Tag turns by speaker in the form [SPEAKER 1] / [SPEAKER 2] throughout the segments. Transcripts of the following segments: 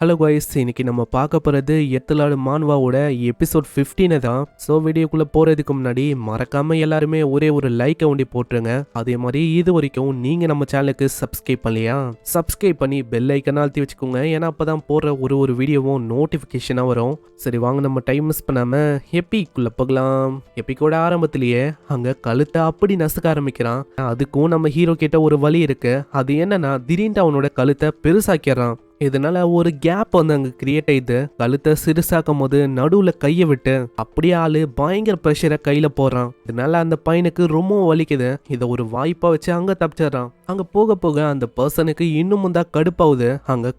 [SPEAKER 1] Hello guys, இன்னைக்கு நம்ம பார்க்க போகிறது எத்தலாடு மான்வாவோட எபிசோட் 15 தான். ஸோ வீடியோக்குள்ளே போகிறதுக்கு முன்னாடி மறக்காமல் எல்லாருமே ஒரே ஒரு லைக்கை ஒண்டி போட்டுருங்க. அதே மாதிரி இது வரைக்கும் நீங்கள் நம்ம சேனலுக்கு சப்ஸ்கிரைப் பண்ணலையா, சப்ஸ்கிரைப் பண்ணி பெல் ஐக்கனை அழுத்தி வச்சுக்கோங்க. ஏன்னா அப்போ தான் போடுற ஒரு வீடியோவும் நோட்டிஃபிகேஷனாக வரும். சரி வாங்க, நம்ம டைம் மிஸ் பண்ணாமல் எப்பிக்குள்ளே போகலாம். எப்பிக்கோட ஆரம்பத்திலேயே அங்கே கழுத்தை அப்படி நசுக்க ஆரம்பிக்கிறான். அதுக்கும் நம்ம ஹீரோ கிட்ட ஒரு வழி இருக்கு. அது என்னன்னா, திடீர்னு அவனோட கழுத்தை பெருசாக்கிறான். இதனால ஒரு கேப் வந்து அங்க கிரியேட் ஆயிடுது. கழுத்தை சிறுசாக்கும் போது நடுவுல கையை விட்டு அப்படியே ஆளு பயங்கர ப்ரெஷரை கையில போடுறான். இதனால அந்த பையனுக்கு ரொம்ப வலிக்குது. இதை ஒரு வாய்ப்பா வச்சு அங்க தப்பிச்சிடறான். அங்க போக போக அந்த பர்சனுக்கு இன்னும் தான் கடுப்பாகுது. அங்க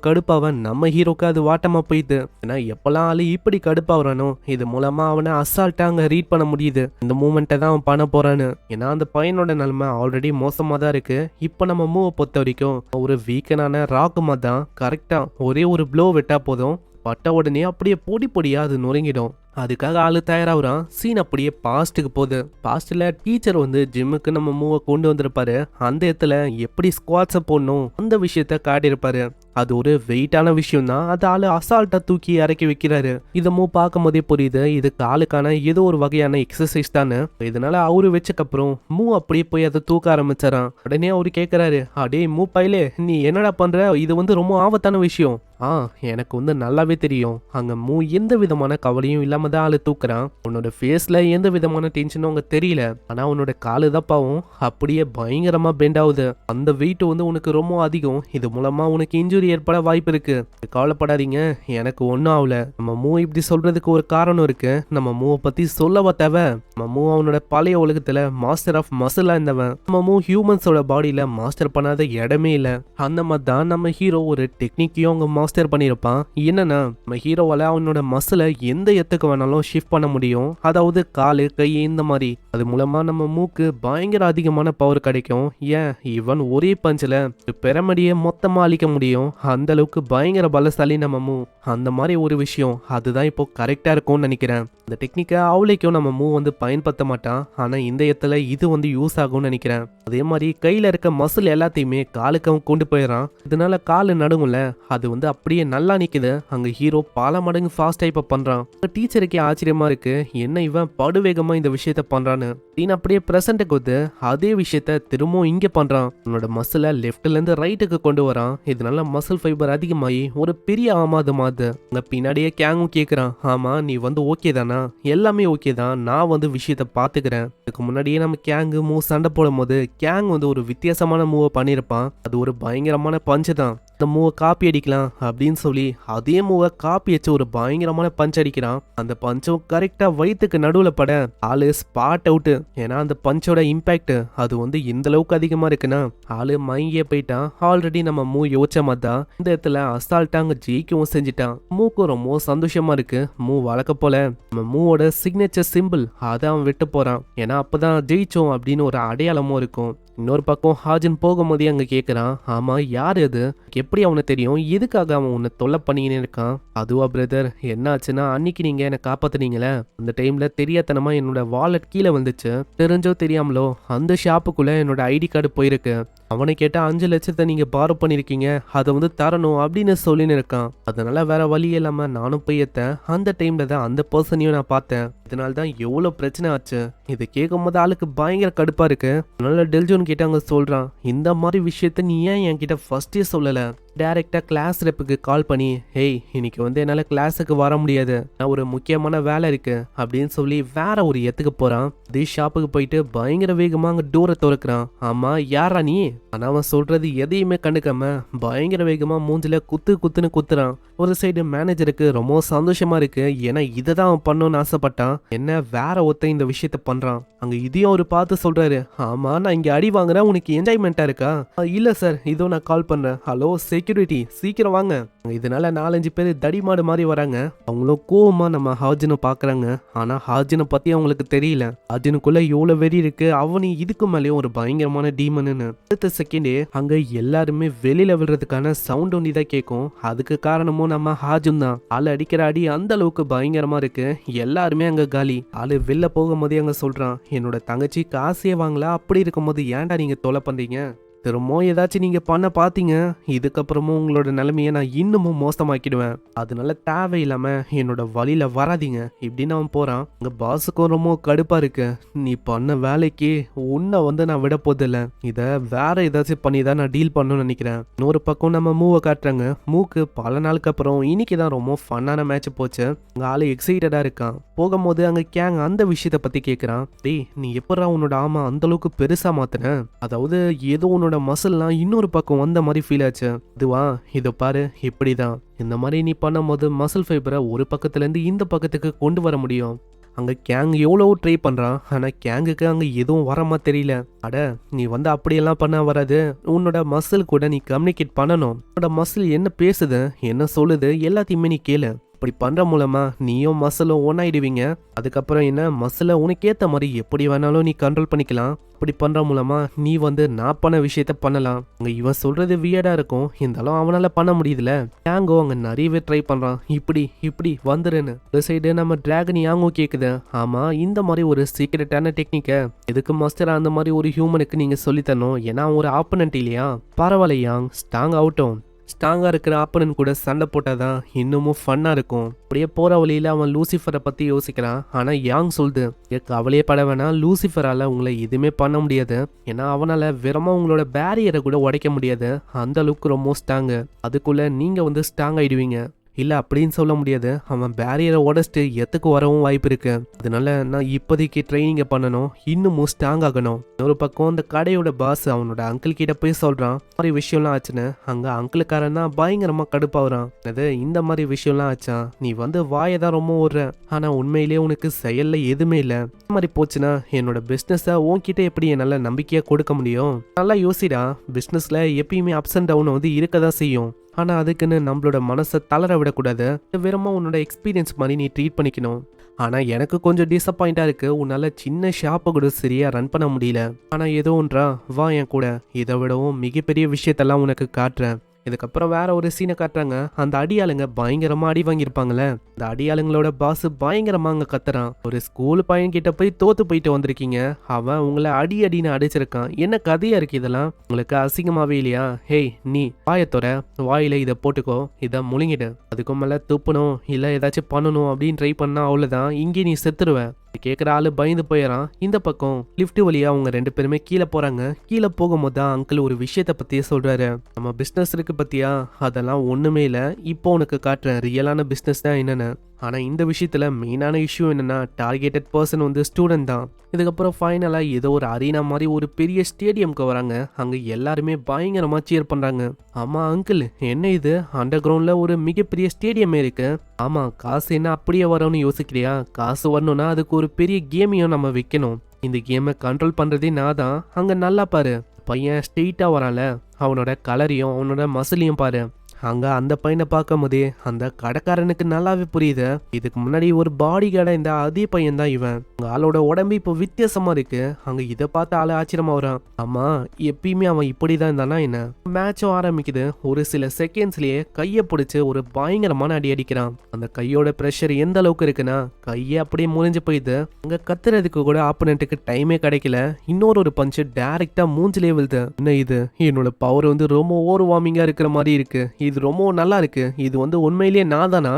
[SPEAKER 1] கடுப்பாவ நம்ம ஹீரோக்கு அது வாட்டமா போயிடுது. ஏன்னா எப்பெல்லாம் ஆளு இப்படி கடுப்பாகிறானோ இது மூலமா அவனை அசால்ட்டா அங்க ரீட் பண்ண முடியுது. இந்த மூமெண்ட்டை தான் அவன் பண்ண போறான்னு. ஏன்னா அந்த பையனோட நிலைமை ஆல்ரெடி மோசமா தான் இருக்கு. இப்போ நம்ம மூவை பொறுத்த வரைக்கும் ஒரு வீக்கனான ராக்குமா தான். கரெக்டா ஒரே ஒரு ப்ளோ விட்டா போதும், பட்ட உடனே அப்படியே பொடியா அது நுறங்கிடும். அதுக்காக ஆளு தயாராகிறான். சீன் அப்படியே பாஸ்ட்டுக்கு போகுது. பாஸ்ட்ல டீச்சர் வந்து ஜிம்முக்கு நம்ம மூவை கொண்டு வந்திருப்பாரு. அந்த இடத்துல எப்படி ஸ்குவாட்ஸை போடணும் அந்த விஷயத்த காட்டியிருப்பாரு. அது ஒரு வெயிட்டான விஷயம் தான். அது ஆளு அசால்ட்டா தூக்கி இறக்கி வைக்கிறாரு. இதை மூவ் பார்க்கும் போதே புரியுது இது ஆளுக்கான ஏதோ ஒரு வகையான எக்ஸசைஸ் தானே. இதனால அவரு வச்சக்கப்புறம் மூவ் அப்படியே போய் அதை தூக்க ஆரம்பிச்சாரான். உடனே அவரு கேட்கிறாரு, அடே மூ பையலே, நீ என்னடா பண்ற? இது வந்து ரொம்ப ஆபத்தான விஷயம். எனக்கு வந்து நல்லாவே தெரியும். அங்க மூ எந்த விதமான கவலையும் இல்லாம தான் ஆளு தூக்குறான். உன்னோட ஃபேஸ்ல எந்த விதமான டென்ஷனும் அங்க தெரியல. ஆனா உன்னோட காலு தான் பாவம் அப்படியே பயங்கரமா பெண்ட் ஆகுது. அந்த வெயிட் வந்து உனக்கு ரொம்ப அதிகம். இது மூலமா உனக்கு இன்ஜுரி ஏற்பட வாய்ப்பு இருக்கு. கவலைப்படாதீங்க, எனக்கு ஒன்னும் ஆகல. நம்ம மூ இப்படி சொல்றதுக்கு ஒரு காரணம் இருக்கு. நம்ம மூவை பத்தி சொல்லவா தேவை? நம்ம மூ அவனோட பழைய உலகத்துல மாஸ்டர் ஆஃப் மசிலா இருந்தவன். நம்ம மூ ஹியூமன்ஸோட பாடியில மாஸ்டர் பண்ணாத இடமே இல்ல. அந்த மாதிரி தான் நம்ம ஹீரோ ஒரு டெக்னிக்கையும் அவங்க மாஸ்டர் பண்ணியிருப்பான். என்னன்னா, நம்ம ஹீரோவால அவனோட மசிலை எந்த இடத்துக்கு வேணாலும் ஷிஃப்ட் பண்ண முடியும். அதாவது காலு, கை, இந்த மாதிரி. அது மூலமா நம்ம மூக்கு பயங்கர அதிகமான பவர் கிடைக்கும். ஏன், இவன் ஒரே பஞ்சில் பிரமடியை மொத்தமா அழிக்க முடியும். அந்த அளவுக்கு பயங்கர பலசாலி நம்ம மூ. அந்த மாதிரி ஒரு விஷயம் அதுதான் இப்போ கரெக்டா இருக்கும்னு நினைக்கிறேன். இந்த டெக்னிக்கை அவளைக்கும் நம்ம மூ வந்து பயன்படுத்த மாட்டான். ஆனா இந்த இடத்துல இது வந்து யூஸ் ஆகும்னு நினைக்கிறேன். அதே மாதிரி கையில இருக்க மசில் எல்லாத்தையுமே காலுக்கு அவன் கொண்டு போயிடறான். இதனால காலு நடுங்கும்ல, அது வந்து அப்படியே நல்லா நிக்குது. அங்க ஹீரோ பல மடங்கு ஃபாஸ்டா இப்ப பண்றான். டீச்சருக்கே ஆச்சரியமா இருக்கு, என்ன இவன் படுவேகமா இந்த விஷயத்த பண்றான்னு. டீன் அப்படியே பிரசன்ட்டுக்கு வந்து அதே விஷயத்த திரும்பவும் இங்க பண்றான். உன்னோட மசில லெஃப்ட்ல இருந்து ரைட்டுக்கு கொண்டு வரான். இதனால மசில் ஃபைபர் அதிகமாகி ஒரு பெரிய ஆமாதமாது. அங்க பின்னாடியே கேங்கும் கேக்குறான், ஆமா நீ வந்து ஓகே தானா? எல்லாமே ஓகே தான், நான் வந்து விஷயத்த பாத்துக்கிறேன். இதுக்கு முன்னாடியே நம்ம கேங்கு மூவ் சண்டை போடும் போது கேங் வந்து ஒரு வித்தியாசமான மூவை பண்ணியிருப்பான். அது ஒரு பயங்கரமான பஞ்சு தான். இந்த மூவை காப்பி அடிக்கலாம் அப்படின்னு சொல்லி அதே மூவை காப்பி வச்சு ஒரு பயங்கரமான பஞ்ச் அடிக்கிறான். அந்த பஞ்சும் கரெக்டா வயிற்றுக்கு நடுவுல பட ஆளு ஸ்பாட் அவுட். ஏன்னா அந்த பஞ்சோட இம்பாக்ட் அது வந்து இந்த அளவுக்கு அதிகமா இருக்குன்னா ஆளு மயங்கியே போயிட்டான். ஆல்ரெடி நம்ம மூ யோசிச்ச மாதிரி தான் இந்த இடத்துல அசால்ட்டா அங்க ஜெயிக்கவும் செஞ்சுட்டான். மூக்கும் ரொம்ப சந்தோஷமா இருக்கு. மூ வழக்க போல நம்ம மூவோட சிக்னேச்சர் சிம்பிள் அதை அவன் விட்டு போறான். ஏன்னா அப்பதான் ஜெயிச்சோம் அப்படின்னு ஒரு அடையாளமும் இருக்கும். இன்னொரு பக்கம் ஹாஜன் போகும்போதே அங்க கேக்குறான், ஆமா யார் அது? எப்படி அவனை தெரியும்? எதுக்காக அவன் உன்னை தொல்லை பண்ணிக்கினே இருக்கான்? அதுவா பிரதர், என்ன ஆச்சுன்னா அன்னைக்கு நீங்க என்னை காப்பாத்துனீங்களே, அந்த டைம்ல தெரியாதனமா என்னோட வாலெட் கீழே வந்துச்சு. தெரிஞ்சோ தெரியாமலோ அந்த ஷாப்புக்குள்ள என்னோட ஐடி கார்டு போயிருக்கு. அவனை கேட்டா 5 லட்சத்தை நீங்க பாரோ பண்ணிருக்கீங்க, அதை வந்து தரணும் அப்படின்னு சொல்லின்னு இருக்கான். அதனால வேற வழி இல்லாம நானும் போய் ஏத்தேன். அந்த டைம்ல தான் அந்த பர்சனையும் நான் பார்த்தேன். இதனால தான் எவ்வளவு பிரச்சனை ஆச்சு. இது கேட்கும் போது ஆளுக்கு பயங்கர கடுப்பா இருக்கு. அதனால டெல்ஜோன் கிட்ட அங்க சொல்றான், இந்த மாதிரி விஷயத்த நீ ஏன் என்கிட்ட ஃபர்ஸ்டே சொல்லல? டைரக்டா கிளாஸ் ரெப்புக்கு கால் பண்ணி, ஹேய் இன்னைக்கு வந்து என்னால கிளாஸுக்கு வர முடியாது, நான் ஒரு முக்கியமான வேலை இருக்கு அப்படின்னு சொல்லி வேற ஒரு இடத்துக்கு போறான். அதே ஷாப்புக்கு போயிட்டு பயங்கர வேகமா அங்க டோரை திறக்கிறான். ஆமா யாரா நீ? ஆனா அவன் சொல்றது எதையுமே கண்டுக்காம பயங்கர வேகமா மூஞ்சில குத்துன்னு குத்துறான். ஒரு சைடு மேனேஜருக்கு ரொம்ப சந்தோஷமா இருக்கு. ஏன்னா இதை தான் அவன் பண்ணணும்னு ஆசைப்பட்டான். என்ன வேற ஒருத்தன் இந்த விஷயத்த பண்றான். அங்க இதையும் அவரு பார்த்து சொல்றாரு, ஆமா நான் இங்க அடி வாங்குறேன், உனக்கு என்ஜாய்மெண்டா இருக்கா? இல்ல சார், இதோ நான் கால் பண்றேன். ஹலோ செக்யூரிட்டி, சீக்கிரம் வாங்க. இதனால 4-5 பேர் தடிமாடு மாதிரி வராங்க. அவங்களும் கோவமா நம்ம ஹாஜினை பாக்குறாங்க. ஆனா ஹாஜினை பத்தி அவங்களுக்கு தெரியல. ஹாஜினுக்குள்ள எவ்வளவு வெறி இருக்கு, அவனு இதுக்கு மேலேயும் ஒரு பயங்கரமான டீமன்னு. அடுத்த செகண்டே அங்க எல்லாருமே வெளியில விடுறதுக்கான சவுண்ட் ஒண்டி தான் கேட்கும். அதுக்கு காரணமும் நம்ம ஹாஜுன் தான். ஆளு அடிக்கிற அடி அந்த அளவுக்கு பயங்கரமா இருக்கு. எல்லாருமே அங்க காலி. ஆளு வெளில போகும் போதே அங்க சொல்றான், என்னோட தங்கச்சி காசே வாங்கல, அப்படி இருக்கும் போது ஏன்டா நீங்க தொலை பண்றீங்க? திரும்பவும் ஏதாச்சும் நீங்க பண்ண பாத்தீங்க, இதுக்கப்புறமும் உங்களோட நிலைமையை நான் இன்னமும் மோசமாக்கிடுவேன். அதனால தேவையில்லாம என்னோட வழியில வராதீங்க இப்படின்னு அவன் போறான். உங்க பாஸுக்கும் ரொம்ப கடுப்பா இருக்கு. நீ பண்ண வேலைக்கு உன்னை நான் விட போதில்ல. இத வேற ஏதாச்சும் பண்ணி தான் நான் டீல் பண்ணணும்னு நினைக்கிறேன். இன்னொரு பக்கம் நம்ம மூவை காட்டுறாங்க. மூக்கு பல நாளுக்கு அப்புறம் இன்னைக்கு தான் ரொம்ப ஃபன்னான மேட்ச் போச்சு. அங்க ஆளு எக்ஸைட்டடா இருக்கான். போகும்போது அங்க கேங் அந்த விஷயத்த பத்தி கேக்குறான். டேய், நீ எப்படா உன்னோட ஆமா அந்த அளவுக்கு பெருசா மாத்தின? அதாவது ஏதோ உன்னோட மசில்லாம் இன்னொரு பக்கம் வந்த மாதிரி ஃபீல் ஆச்சு. இதுவா, இதை பாரு, இப்படிதான் இந்த மாதிரி நீ பண்ணும்போது மசில் ஃபைபரை ஒரு பக்கத்துல இருந்து இந்த பக்கத்துக்கு கொண்டு வர முடியும். அங்க கேங் எவ்வளவோ ட்ரை பண்றான். ஆனா கேங்குக்கு அங்க எதுவும் வரமா தெரியல. அட, நீ அப்படியெல்லாம் பண்ண வராது. உன்னோட மசில் கூட நீ கம்யூனிகேட் பண்ணணும். உன்னோட மசில் என்ன பேசுது, என்ன சொல்லுது, எல்லாத்தையுமே நீ கேளு. இப்படி பண்ற மூலமா நீயும் மசிலும் ஒன்னாயிடுவீங்க. அதுக்கப்புறம் என்ன, மசில உனக்கேத்த மாதிரி எப்படி வேணாலும் நீ கண்ட்ரோல் பண்ணிக்கலாம். இப்படி பண்ற மூலமா நீ நான் பண்ண விஷயத்த பண்ணலாம். அங்க இவன் சொல்றது வியர்டா இருக்கும், இருந்தாலும் அவனால பண்ண முடியுதுல. யாங்கோ அங்க நிறையவே ட்ரை பண்றான். இப்படி இப்படி வந்துருன்னு. ஒரு சைடு நம்ம டிராகன் யாங்கோ கேக்குது. ஆமா, இந்த மாதிரி ஒரு சீக்ரெட்டான டெக்னிக்க எதுக்கு மாஸ்டர் அந்த மாதிரி ஒரு ஹியூமனுக்கு நீங்க சொல்லித்தரணும்? ஏன்னா ஒரு ஆப்பனண்ட் இல்லையா? பரவாயில்ல யாங், ஸ்ட்ராங் ஆகட்டும். ஸ்ட்ராங்கா இருக்கிற ஆப்பனன் கூட சண்டை போட்டாதான் இன்னமும் ஃபன்னா இருக்கும். அப்படியே போற வழியில அவன் லூசிஃபரை பத்தி யோசிக்கிறான். ஆனா யாங் சொல்லுது, கவலையே பட வேணாம், லூசிஃபரால உங்களை எதுவுமே பண்ண முடியாது. ஏன்னா அவனால வெறுமா உங்களோட பேரியரை கூட உடைக்க முடியாது. அந்த அளவுக்கு ரொம்ப ஸ்ட்ராங்கு. அதுக்குள்ள நீங்க ஸ்ட்ராங் ஆயிடுவீங்க. இல்ல அப்படின்னு சொல்ல முடியாது. அவன் பேரியரை உடச்சிட்டு எத்துக்கு வரவும் வாய்ப்பு இருக்கு. அதனால நான் இப்போதைக்கு ட்ரைனிங்க பண்ணணும், இன்னமும் ஸ்ட்ராங் ஆகணும். ஒரு பக்கம் அந்த கடையோட பாஸ் அவனோட அங்கிள் கிட்ட போய் சொல்றான், இந்த மாதிரி விஷயம்லாம் ஆச்சுன்னு. அங்க அங்கிளுக்காரன் தான் பயங்கரமா கடுப்பாகிறான். அது இந்த மாதிரி விஷயம்லாம் ஆச்சா, நீ வாயை தான் ரொம்ப ஓடுற, ஆனா உண்மையிலேயே உனக்கு செயல்ல எதுவுமே இல்ல. இந்த மாதிரி போச்சுன்னா என்னோட பிசினஸ உன்கிட்ட எப்படி என்னால நம்பிக்கையா கொடுக்க முடியும்? நல்லா யோசிடா. பிசினஸ்ல எப்பயுமே அப்ஸ் அண்ட் டவுன் இருக்கதான் செய்யும். ஆனா அதுக்குன்னு நம்மளோட மனசை தளர விடக்கூடாது. வெறுமா உன்னோட எக்ஸ்பீரியன்ஸ் மாதிரி நீ ட்ரீட் பண்ணிக்கணும். ஆனா எனக்கு கொஞ்சம் டிசப்பாயிண்டா இருக்கு, உன்னால சின்ன ஷாப்பை கூட சரியா ரன் பண்ண முடியல. ஆனா ஏதோ ஒன்றா, வா என் கூட, இதை விடவும் மிகப்பெரிய விஷயத்தெல்லாம் உனக்கு காட்டுறேன். இதுக்கப்புறம் வேற ஒரு சீனை காட்டுறாங்க. அந்த அடியாளுங்க பயங்கரமா அடி வாங்கியிருப்பாங்களே, அந்த அடியாளுங்களோட பாஸ் பயங்கரமா அங்க கத்துறான். ஒரு ஸ்கூல் பையன் கிட்ட போய் தோத்து போயிட்டு வந்திருக்கீங்க, அவன் உங்களை அடி அடின்னு அடிச்சிருக்கான். என்ன கதையா இருக்கு இதெல்லாம்? உங்களுக்கு அசிங்கமாவே இல்லையா? ஹேய், நீ வாயத்தோட வாயில இதை போட்டுக்கோ, இதை முழுங்கிடு. அதுக்கும் மேல துப்பணும் இல்ல ஏதாச்சும் பண்ணணும் அப்படின்னு ட்ரை பண்ணா அவ்வளவுதான், இங்கே நீ செத்துருவ. கேட்குற ஆளு பயந்து போயிடறான். இந்த பக்கம் லிஃப்ட் வழியா அவங்க ரெண்டு பேருமே கீழே போறாங்க. கீழே போகும்போது தான் அங்கிள் ஒரு விஷயத்த பத்தியே சொல்றாரு. நம்ம பிசினஸ் இருக்கு பத்தியா, அதெல்லாம் ஒண்ணுமே இல்ல, இப்போ உனக்கு காட்டுறேன் ரியலான பிசினஸ் தான் என்னன்னு. ஆனா இந்த விஷயத்துல மெயினான இஷ்யூ என்னன்னா, டார்கெட்டட் பர்சன் ஸ்டூடெண்ட் தான். இதுக்கப்புறம் ஃபைனலா ஏதோ ஒரு அரீனா மாதிரி ஒரு பெரிய ஸ்டேடியம்க்கு வராங்க. அங்க எல்லாருமே பயங்கரமா சியர் பண்றாங்க. ஆமா அங்கிள், என்ன இது, அண்டர் கிரவுண்ட்ல ஒரு மிகப்பெரிய ஸ்டேடியமே இருக்கு. ஆமா, காசு என்ன அப்படியே வரும்னு யோசிக்கிறியா? காசு வரணும்னா அதுக்கு ஒரு பெரிய கேமையும் நம்ம வைக்கணும். இந்த கேமை கண்ட்ரோல் பண்றதே நான் தான். அங்க நல்லா பாரு, பையன் ஸ்ட்ரெயிட்டா வரான்ல, அவனோட கலரையும் அவனோட மசிலையும் பாரு. அங்க அந்த பையனை பார்க்கும் போதே அந்த கடைக்காரனுக்கு நல்லாவே புரியுது, இதுக்கு முன்னாடி ஒரு பாடி கார்டா இந்த அதே பையன் தான் இவன். ஆளோட உடம்பு இப்போ வித்தியாசமா இருக்கு. அங்க இதை பார்த்து ஆளு ஆச்சரியமா வரான். ஆமா, எப்பயுமே அவன் இப்படிதான் இருந்தானா என்ன? மேட்சும் ஆரம்பிக்குது. ஒரு சில செகண்ட்ஸ்லயே கையை பிடிச்சு ஒரு பயங்கரமான அடி அடிக்கிறான். அந்த கையோட பிரஷர் எந்த அளவுக்கு இருக்குன்னா, கையை அப்படியே முறிஞ்சு போயிடுது. அங்க கத்துறதுக்கு கூட ஆப்போனண்ட்டுக்கு டைமே கிடைக்கல. இன்னொரு பஞ்சு டைரக்டா மூஞ்சிலே விழுது. என்ன இது, என்னோட பவர் ரொம்ப ஓவர் வார்மிங்கா இருக்கிற மாதிரி இருக்கு, இது ரொம்ப நல்லா இருக்கு, இது உண்மையிலேயே நான் தானா?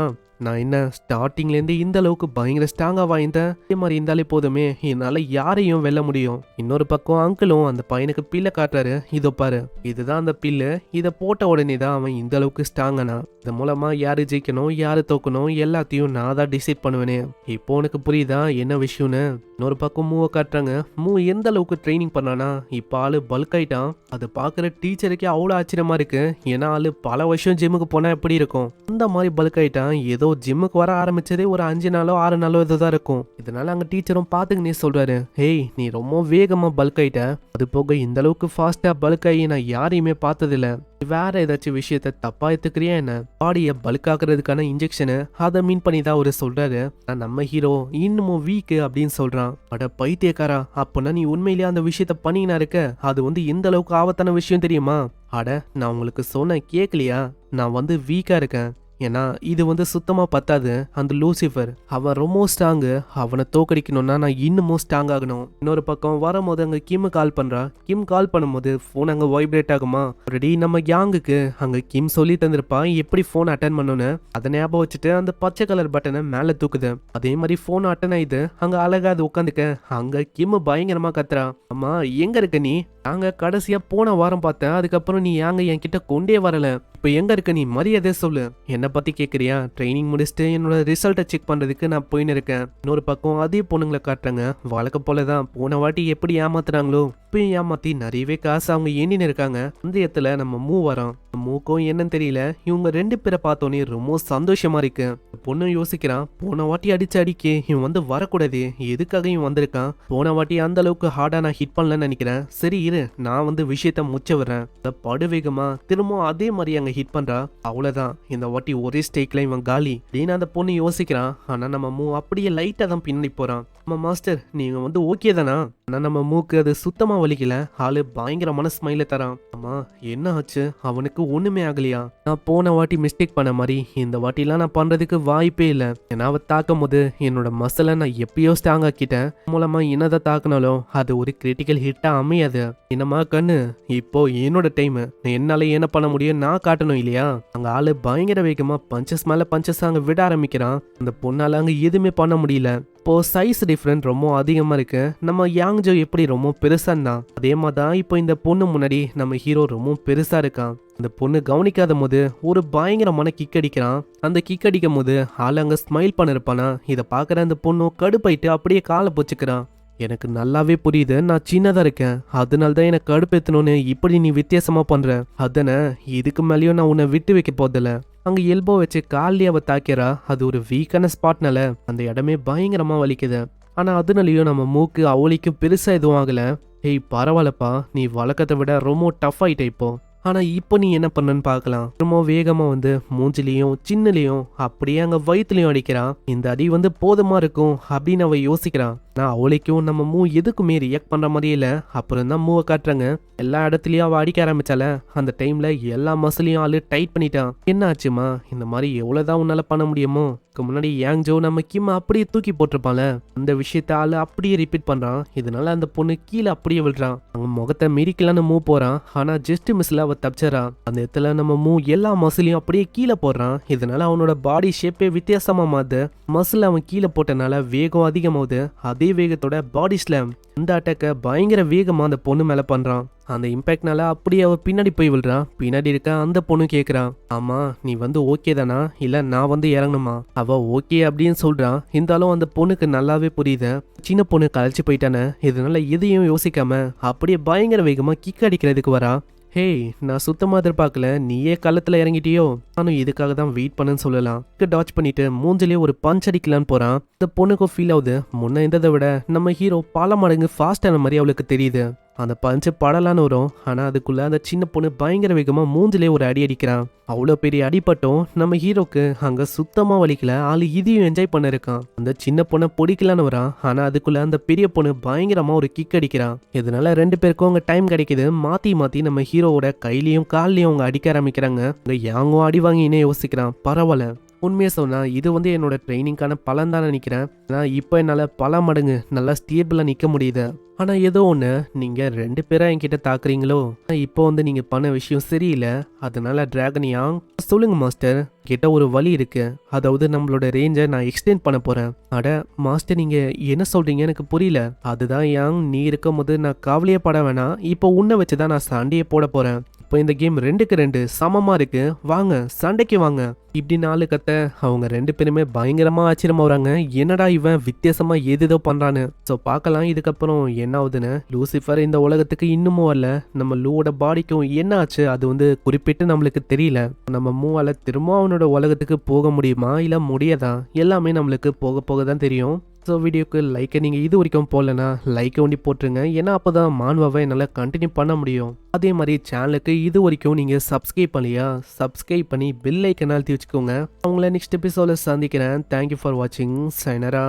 [SPEAKER 1] நான் என்ன ஸ்டார்டிங்லேருந்து இந்த அளவுக்கு பயங்கர ஸ்ட்ராங்கா வாய்ந்தேன்? இதே மாதிரி இருந்தாலே போதுமே, என்னால யாரையும் வெல்ல முடியும். இன்னொரு பக்கம் அங்கிளும் அந்த பையனுக்கு பில்லை காட்டுறாரு. இதோ பாரு, இதுதான் அந்த பில்லு, இதை போட்ட உடனே தான் அவன் இந்த அளவுக்கு ஸ்ட்ராங்கானா. இது மூலமா யாரு ஜெயிக்கணும் யாரு தோக்கணும் எல்லாத்தையும் நான் தான் டிசைட் பண்ணுவேனே. இப்போ உனக்கு புரியுதா என்ன விஷயம்னு? இன்னொரு பக்கம் மூவை காட்டுறாங்க. மூ எந்த அளவுக்கு ட்ரைனிங் பண்ணானா, இப்போ ஆளு பல்க் ஆயிட்டான். அதை பாக்குற டீச்சருக்கே அவ்வளோ ஆச்சரியமா இருக்கு. ஏன்னா ஆளு பல வருஷம் ஜிம்முக்கு போனா எப்படி இருக்கும், அந்த மாதிரி பல்க் ஆயிட்டான். ஏதோ ஜிம்முக்கு வர ஆரம்பிச்சதே ஒரு 5 நாளோ 6 நாளோ இதுதான் இருக்கும். இதனால அங்க டீச்சரும் பாத்துக்கினே சொல்றாரு, ஹேய் நீ ரொம்ப வேகமா பல்க் ஆயிட்ட, அது போக இந்த அளவுக்கு ஃபாஸ்டா பல்க் ஆகி நான் யாரையுமே பார்த்ததில்ல. வேற ஏதாச்சும் விஷயத்த தப்பா எடுத்துக்கிறியா என்ன? பாடியை பல்க் ஆக்குறதுக்கான இன்ஜெக்ஷனு அதை மீன் பண்ணி தான் அவரு சொல்றாரு. நம்ம ஹீரோ இன்னமும் வீக்கு அப்படின்னு சொல்றான். அட பைத்தியக்காரா, அப்பனா நீ உண்மையிலேயே அந்த விஷயத்த பண்ணினா இருக்க, அது எந்த அளவுக்கு ஆபத்தான விஷயம் தெரியுமா? அட நான் உங்களுக்கு சொன்ன கேட்கலையா, நான் வீக்கா இருக்கேன். ஏன்னா இது வந்து சுத்தமா பத்தாது. அந்த லூசிஃபர் அவன் ரொம்ப ஸ்ட்ராங்கு. அவனை தோக்கடிக்கணும்னா நான் இன்னமும் ஸ்ட்ராங் ஆகணும். இன்னொரு பக்கம் வரும்போது அங்க கிம் கால் பண்றா. கிம் கால் பண்ணும்போது போன் அங்க வைப்ரேட் ஆகுமா. ஆல்ரெடி நம்ம யாங்குக்கு அங்க கிம் சொல்லி தந்திருப்பா எப்படி போன் அட்டன் பண்ணணும்னு. அதை ஞாபகம் வச்சுட்டு அந்த பச்சை கலர் பட்டனை மேல தூக்குது. அதே மாதிரி போன் அட்டன் ஆயிது. அங்க அழகா அது உட்காந்துக்க. அங்க கிம் பயங்கரமா கத்துறா. அம்மா எங்க இருக்க நீ? நாங்க கடைசியா போன வாரம் பார்த்தேன். அதுக்கப்புறம் நீ ஏங்க என்கிட்ட கொண்டே வரல. இப்ப எங்க இருக்க நீ? மரியாதை சொல்லு. என்ன பத்தி கேக்குறியா? ட்ரைனிங் முடிச்சுட்டு என்னோட ரிசல்ட்டை செக் பண்றதுக்கு நான் போயின்னு இருக்கேன். இன்னொரு பக்கம் அதே பொண்ணுங்களை காட்டுறாங்க. வழக்க போலதான் போன வாட்டி எப்படி ஏமாத்துறாங்களோ இப்பயும் ஏமாத்தி நிறையவே காசு அவங்க எண்ணின்னு இருக்காங்க. அந்த இடத்துல நம்ம மூ வரோம். மூக்கும் என்னன்னு தெரியல. இவங்க 2 பேரை பார்த்தோன்னே ரொம்ப சந்தோஷமா இருக்கு. பொண்ணு யோசிக்கிறான், போன வாட்டி அடிச்சு அடிக்கே இவன் வந்து வரக்கூடாது. எதுக்காக இவன் வந்திருக்கான்? போன வாட்டி அந்த அளவுக்கு ஹார்டா நான் ஹிட் பண்ணலன்னு நினைக்கிறேன். சரி இரு, நான் வந்து விஷயத்த முச்ச வர்றேன். படுவேகமா திரும்ப அதே மாதிரி அங்க ஹிட் பண்றா. அவ்வளவுதான், இந்த வாட்டி ஒரே ஸ்டேக்ல இவன் காலி அப்படின்னு அந்த பொண்ணு யோசிக்கிறான். ஆனா நம்ம மூ அப்படியே லைட்டா தான் பின்னாடி போறான். ஆமா மாஸ்டர், நீங்க வந்து ஓகே தானா? ஆனா நம்ம மூக்கு அது சுத்தமா வலிக்கல. ஆளு பயங்கரமான ஸ்மைல தரான். ஆமா என்ன ஆச்சு? அவனுக்கு ஒண்ணுமே ஆகலையா? நான் போன வாட்டி மிஸ்டேக் பண்ண மாதிரி இந்த வாட்டிலாம் நான் பண்றதுக்கு வாய்ப்பே இல்லை. ஏன்னா அவ தாக்கும் போது என்னோட மசலை நான் எப்பயோ ஸ்ட்ராங் ஆக்கிட்டேன். மூலமா என்னதான் தாக்குனாலும் அது ஒரு கிரிட்டிக்கல் ஹிட்டா அமையாது. என்னமா கண்ணு, இப்போ என்னோட டைம். என்னால என்ன பண்ண முடியும் நான் காட்டணும் இல்லையா? அங்க ஆளு பயங்கர வேகமா பஞ்சஸ் மேல பஞ்சஸ் அங்க விட ஆரம்பிக்கிறான். அந்த பொண்ணால அங்க எதுவுமே பண்ண முடியல. இப்போ சைஸ் டிஃப்ரெண்ட் ரொம்ப அதிகமா இருக்கு. நம்ம யாங்ஜோ எப்படி ரொம்ப பெருசா இருந்தான், அதே மாதிரி தான் இப்போ இந்த பொண்ணு முன்னாடி நம்ம ஹீரோ ரொம்ப பெருசா இருக்கான். அந்த பொண்ணு கவனிக்காத போது ஒரு பயங்கரமான கிக் அடிக்கிறான். அந்த கிக் அடிக்கும் போது ஆள் அங்க ஸ்மைல் பண்ணிருப்பானா. இதை பாக்குற அந்த பொண்ணு கடுப்பாயிட்டு அப்படியே காலை பொச்சுக்கிறான். எனக்கு நல்லாவே புரியுது நான் சின்னதா இருக்கேன், அதனால தான் எனக்கு கடுப்பேத்தணும்னு இப்படி நீ வித்தியாசமா பண்ற. அதனை இதுக்கு மேலேயும் நான் உன்னை விட்டு வைக்க போதில்ல. அங்க எல்போ வச்சு காலிலே அவ தாக்கிறா. அது ஒரு வீக்கான ஸ்பாட்னால அந்த இடமே பயங்கரமா வலிக்குது. ஆனா அதனாலயும் நம்ம மூக்கு அவளிக்கும் பெருசா எதுவும் ஆகல. ஏய் பரவாயில்லப்பா, நீ வழக்கத்தை விட ரொம்ப டஃப் ஆயிட்ட இப்போ. ஆனா இப்போ நீ என்ன பண்ணன்னு பாக்கலாம். ரொம்ப வேகமா வந்து மூஞ்சிலையும் சின்னலையும் அப்படியே அங்க வயிற்றுலையும் அடிக்கிறான். இந்த அடி வந்து போதுமா இருக்கும் அப்படின்னு அவ யோசிக்கிறான். நான் அவளைக்கும் நம்ம மூ எதுக்குமே ரியாக்ட் பண்ற மாதிரியே இல்ல. அப்புறம் தான் மூவை காட்டுறாங்க. எல்லா இடத்துலயும் அவ அடிக்க ஆரம்பிச்சால. அந்த டைம்ல எல்லா மசிலையும் ஆளு டைட் பண்ணிட்டான். என்ன ஆச்சுமா? இந்த மாதிரி எவ்வளவுதான் உன்னால பண்ண முடியுமோ? முன்னாடி யாங்ஜோ நம்ம கிம் அப்படியே தூக்கி போட்டிருப்பான்ல, அந்த விஷயத்த ஆளு அப்படியே ரிப்பீட் பண்றான். இதனால அந்த பொண்ணு கீழே அப்படியே விழுறான். அவங்க முகத்தை மிரிக்கலான்னு மூவ் போறான். ஆனா ஜஸ்ட் மிஸ்ல அவ தப்பிச்சறா. அந்த இடத்துல நம்ம மூ எல்லா மசிலையும் அப்படியே கீழே போடுறான். இதனால அவனோட பாடி ஷேப்பே வித்தியாசமா மாறுது. மசில் அவன் கீழே போட்டனால வேகம் அதிகமாகுது. அதே வேகத்தோட பாடி ஸ்லாம் இந்த அட்டாக்க பயங்கர வேகமா அந்த பொண்ணு மேல பண்றான். அந்த இம்பாக்ட்னால அப்படியே அவ பின்னாடி போய் விழுறான். பின்னாடி இருக்க அந்த பொண்ணு கேக்குறான், ஆமா நீ வந்து ஓகே தானா, இல்ல நான் வந்து இறங்கணுமா? அவ ஓகே அப்படின்னு சொல்றான். இருந்தாலும் அந்த பொண்ணுக்கு நல்லாவே புரியுது சின்ன பொண்ணு கலைச்சு போயிட்டானே. இதனால எதையும் யோசிக்காம அப்படியே பயங்கர வேகமா கிக் அடிக்கிறதுக்கு வரா. ஹேய், நான் சுத்தமா எதிர்பார்க்கல நீயே களத்துல இறங்கிட்டியோ. நானும் இதுக்காக தான் வெயிட் பண்ணுன்னு சொல்லலாம். டாச் பண்ணிட்டு மூஞ்சிலே ஒரு பஞ்ச் அடிக்கலான்னு போறான். இந்த பொண்ணுக்கும் ஃபீல் ஆகுது முன்ன இருந்ததை விட நம்ம ஹீரோ பல மடங்கு ஃபாஸ்டான மாதிரி அவளுக்கு தெரியுது. அந்த பஞ்சு படலான்னு வரும். ஆனா அதுக்குள்ள அந்த சின்ன பொண்ணு பயங்கர வேகமா மூஞ்சிலே ஒரு அடி அடிக்கிறான். அவ்வளோ பெரிய அடிப்பட்டும் நம்ம ஹீரோக்கு அங்க சுத்தமா வலிக்கல. ஆளு இதையும் என்ஜாய் பண்ண இருக்கான். அந்த சின்ன பொண்ணை பிடிக்கலான்னு வரான். ஆனா அதுக்குள்ள அந்த பெரிய பொண்ணு பயங்கரமா ஒரு கிக் அடிக்கிறான். இதனால 2 பேருக்கும் அங்க டைம் கிடைக்குது. மாத்தி மாத்தி நம்ம ஹீரோவோட கையிலயும் கால்லயும் அவங்க அடிக்க ஆரம்பிக்கிறாங்க. யாங்கும் அடி வாங்கினே யோசிக்கிறான். பரவாயில்ல, உண்மையை சொன்னா இது வந்து என்னோட ட்ரைனிங்கான பலன் தான் நினைக்கிறேன். நான் இப்போ என்னால பல மடங்கு நல்லா ஸ்டேபிளா நிக்க முடியுது. ஆனா ஏதோ ஒண்ணு, நீங்க 2 பேரா என்கிட்ட தாக்குறீங்களோ. இப்போ வந்து நீங்க பண்ண விஷயம் சரியில்லை. அதனால டிராகன் யாங் சொல்லுங்க மாஸ்டர், கிட்ட ஒரு வழி இருக்கு. அதாவது நம்மளோட ரேஞ்சை நான் எக்ஸ்டெண்ட் பண்ண போறேன். அட மாஸ்டர், நீங்க என்ன சொல்றீங்க எனக்கு புரியல. அதுதான் யாங், நீ இருக்கும் போது நான் கவலையே பட வேணாம். இப்போ உன்னை வச்சுதான் நான் சண்டையே போட போறேன். இப்போ இந்த கேம் 2க்கு 2 சமமா இருக்கு, வாங்க சண்டைக்கு வாங்க இப்படி 4 கத்த அவங்க 2 பேருமே பயங்கரமா ஆச்சரியமா வராங்க. என்னடா இவன் வித்தியாசமா ஏதேதோ பண்றான்னு. ஸோ பார்க்கலாம் இதுக்கப்புறம் என்ன ஆகுதுன்னு. லூசிஃபர் இந்த உலகத்துக்கு இன்னமும் வரல. நம்ம லூவோட பாடிக்கும் என்ன ஆச்சு அது வந்து குறிப்பிட்டு நம்மளுக்கு தெரியல. நம்ம மூவால திரும்ப அவனோட உலகத்துக்கு போக முடியுமா இல்ல முடியாதா, எல்லாமே நம்மளுக்கு போக போக தான் தெரியும். ஸோ வீடியோக்கு லைக்கை நீங்கள் இது வரைக்கும் போடலன்னா லைக்கை ஒண்டி போட்டுருங்க. ஏன்னா அப்போ தான் மான்வாவை என்னால் கண்டினியூ பண்ண முடியும். அதே மாதிரி சேனலுக்கு இது வரைக்கும் நீங்கள் சப்ஸ்கிரைப் பண்ணலையா, சப்ஸ்கிரைப் பண்ணி பெல் ஐக்கனை அழுத்தி வச்சுக்கோங்க. அவங்கள நெக்ஸ்ட் எபிசோட சந்திக்கிறேன். தேங்க்யூ ஃபார் வாட்சிங். சைனரா.